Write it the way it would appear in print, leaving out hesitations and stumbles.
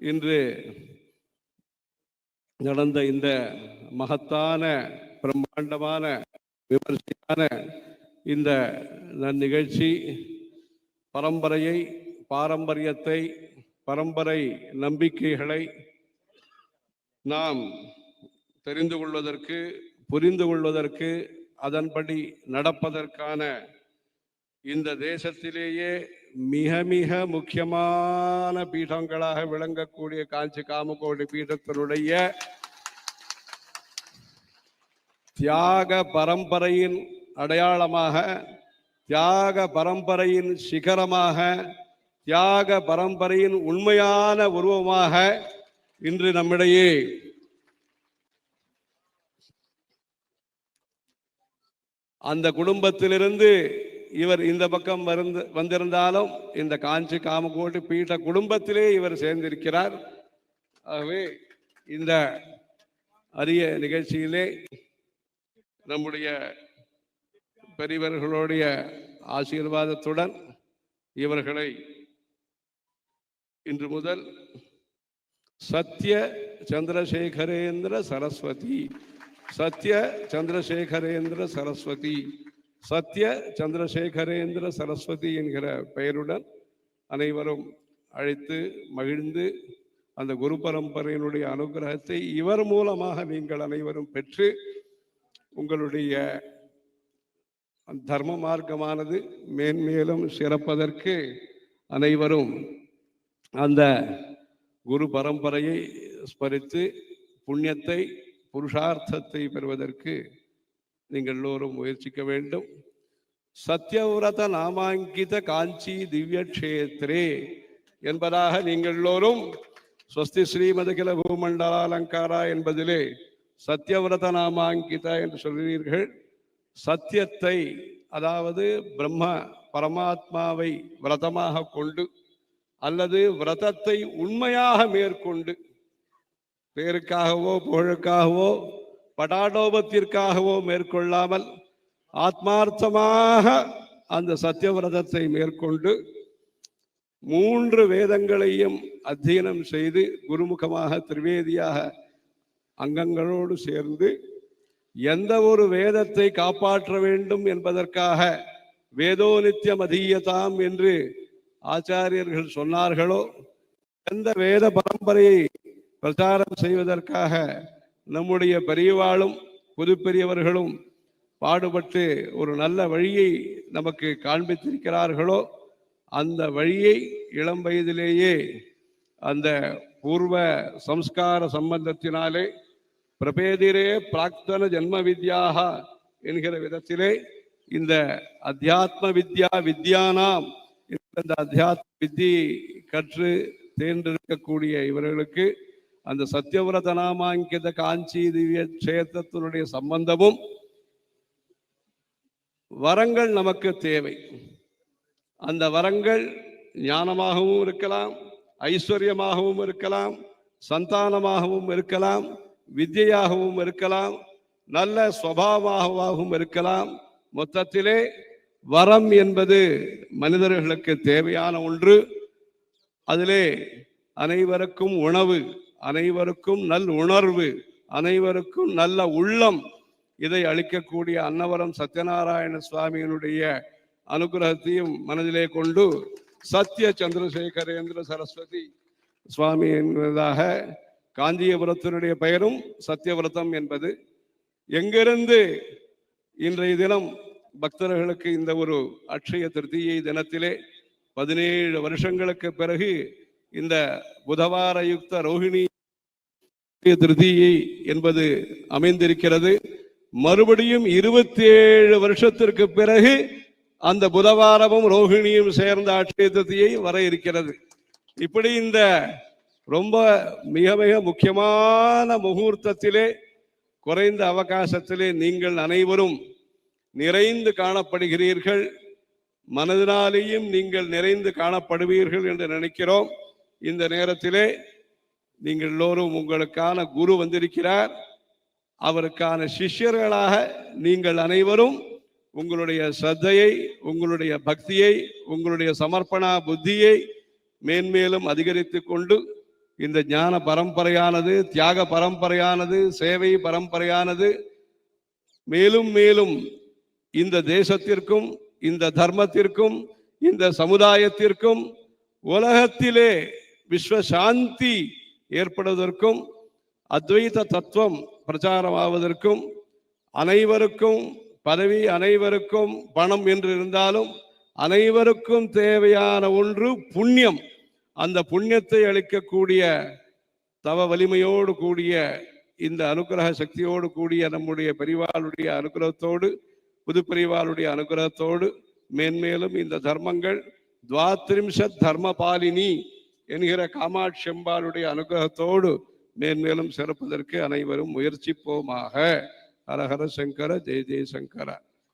இன்று நடந்த இந்த மகத்தான பிரம்மாண்டமான விமர்சையான இந்த நிகழ்ச்சி பாரம்பரியத்தை பரம்பரை நம்பிக்கைகளை நாம் தெரிந்து கொள்வதற்கு புரிந்து கொள்வதற்கு அதன்படி நடப்பதற்கான இந்த தேசத்திலேயே மிக மிக முக்கியமான பீடங்களாக விளங்கக்கூடிய காஞ்சி காமகோடி பீடத்தினுடைய தியாக பரம்பரையின் அடையாளமாக, தியாக பரம்பரையின் சிகரமாக, தியாக பரம்பரையின் உண்மையான உருவமாக இன்று நம்மிடையே அந்த குடும்பத்திலிருந்து இவர் இந்த பக்கம் வந்திருந்தாலும் இந்த காஞ்சி காமகோடி பீட குடும்பத்திலே இவர் சேர்ந்திருக்கிறார். ஆகவே இந்த அரிய நிகழ்ச்சியிலே நம்முடைய பெரியவர்களுடைய ஆசீர்வாதத்துடன் இவர்களை இன்று முதல் சத்ய சந்திரசேகரேந்திர சரஸ்வதி, சத்ய சந்திரசேகரேந்திர சரஸ்வதி, சத்ய சந்திரசேகரேந்திர சரஸ்வதி என்கிற பெயருடன் அனைவரும் அழைத்து மகிழ்ந்து அந்த குரு பரம்பரையினுடைய அனுகிரகத்தை இவர் மூலமாக நீங்கள் அனைவரும் பெற்று உங்களுடைய தர்ம மார்க்கமானது மேன்மேலும் சிறப்பதற்கு அனைவரும் அந்த குரு பரம்பரையை ஸ்மரித்து புண்ணியத்தை புருஷார்த்தத்தை பெறுவதற்கு நீங்கள் எல்லோரும் முயற்சிக்க வேண்டும். சத்யவிரத நாமாங்கித காஞ்சி திவ்ய கஷேத்ரே என்பதாக நீங்கள் எல்லோரும் ஸ்வஸ்தி ஸ்ரீமதகில பூமண்டலாலங்காரா என்பதிலே சத்யவிரத நாமாங்கிதா என்று சொல்கிறீர்கள். சத்தியத்தை, அதாவது பிரம்ம பரமாத்மாவை விரதமாக கொண்டு அல்லது விரதத்தை உண்மையாக மேற்கொண்டு பேருக்காகவோ புகழுக்காகவோ படாடோபத்திற்காகவோ மேற்கொள்ளாமல் ஆத்மார்த்தமாக அந்த சத்தியவிரதத்தை மேற்கொண்டு 3 வேதங்களையும் அத்தியனம் செய்து குருமுகமாக திரிவேதியாக அங்கங்களோடு சேர்ந்து எந்த ஒரு வேதத்தை காப்பாற்ற வேண்டும் என்பதற்காக வேதோ நித்தியம் அதீயதாம் என்று ஆச்சாரியர்கள் சொன்னார்களோ, எந்த வேத பரம்பரையை பிரச்சாரம் செய்வதற்காக நம்முடைய பெரியவாளும் புது பெரியவர்களும் பாடுபட்டு ஒரு நல்ல வழியை நமக்கு காண்பித்திருக்கிறார்களோ, அந்த வழியை இளம் வயதிலேயே அந்த பூர்வ சம்ஸ்கார சம்பந்தத்தினாலே பிரபேதிரே பிராக்தன ஜன்ம வித்யாக என்கிற விதத்திலே இந்த அத்தியாத்ம வித்யானாம் இந்த அத்தியாத்ம வித்தியை கற்று தேர்ந்தெடுக்கக்கூடிய இவர்களுக்கு அந்த சத்யவிரத நாமாங்கித காஞ்சி திவ்ய கஷேத்திரத்தினுடைய சம்பந்தமும் வரங்கள் நமக்கு தேவை. அந்த வரங்கள் ஞானமாகவும் இருக்கலாம், ஐஸ்வர்யமாகவும் இருக்கலாம், சந்தானமாகவும் இருக்கலாம், வித்யாகவும் இருக்கலாம், நல்ல சுபாவமாகவும் இருக்கலாம். மொத்தத்திலே வரம் என்பது மனிதர்களுக்கு தேவையான ஒன்று. அதிலே அனைவருக்கும் உணவு, அனைவருக்கும் நல் உணர்வு, அனைவருக்கும் நல்ல உள்ளம், இதை அளிக்கக்கூடிய அன்னவரம் சத்யநாராயண சுவாமியினுடைய அனுகிரகத்தையும் மனதிலே கொண்டு சத்ய சந்திரசேகரேந்திர சரஸ்வதி சுவாமி என்பதாக காஞ்சிபுரத்தினுடைய பெயரும் சத்தியவிரதம் என்பது. எங்கிருந்து இன்றைய தினம் பக்தர்களுக்கு இந்த ஒரு அட்சய திருதியை தினத்திலே 17 வருஷங்களுக்கு பிறகு இந்த புதவார யுக்த ரோஹிணி திருதியை என்பது அமைந்திருக்கிறது. மறுபடியும் 27 வருஷத்திற்கு பிறகு அந்த புதவாரமும் ரோஹிணியும் சேர்ந்த அட்சய திருதியை வர இருக்கிறது. இப்படி இந்த ரொம்ப மிக மிக முக்கியமான முகூர்த்தத்திலே, குறைந்த அவகாசத்திலே நீங்கள் அனைவரும் நிறைந்து காணப்படுகிறீர்கள். மனதினாலேயும் நீங்கள் நிறைந்து காணப்படுவீர்கள் என்று நினைக்கிறோம். இந்த நேரத்திலே நீங்கள் எல்லோரும் உங்களுக்கான குரு வந்திருக்கிறார். அவருக்கான சிஷ்யர்களாக நீங்கள் அனைவரும் உங்களுடைய ஸ்ரத்தையை, உங்களுடைய பக்தியை, உங்களுடைய சமர்ப்பணா புத்தியை மேன்மேலும் அதிகரித்து கொண்டு இந்த ஞான பரம்பரையானது, தியாக பரம்பரையானது, சேவை பரம்பரையானது மேலும் மேலும் இந்த தேசத்திற்கும், இந்த தர்மத்திற்கும், இந்த சமுதாயத்திற்கும், உலகத்திலே விஸ்வசாந்தி ஏற்படுவதற்கும், அத்வைத தத்துவம் பிரச்சாரமாவதற்கும், அனைவருக்கும் பதவி, அனைவருக்கும் பணம் என்று இருந்தாலும் அனைவருக்கும் தேவையான ஒன்று புண்ணியம். அந்த புண்ணியத்தை அளிக்கக்கூடிய தவ வலிமையோடு கூடிய இந்த அனுகிரக சக்தியோடு கூடிய நம்முடைய பெரிவாளுடைய அனுகிரகத்தோடு, புது பெரிவாளுடைய அனுகிரகத்தோடு மேன்மேலும் இந்த தர்மங்கள் துவாத்ரிம்சத் தர்மபாலினி என்கிற காமாட்சி அம்பாளுடைய அனுகிரகத்தோடு மேன்மேலும் சிறப்பதற்கு அனைவரும் முயற்சிப்போமாக. ஹரஹர சங்கர, ஜெய ஜெய சங்கர.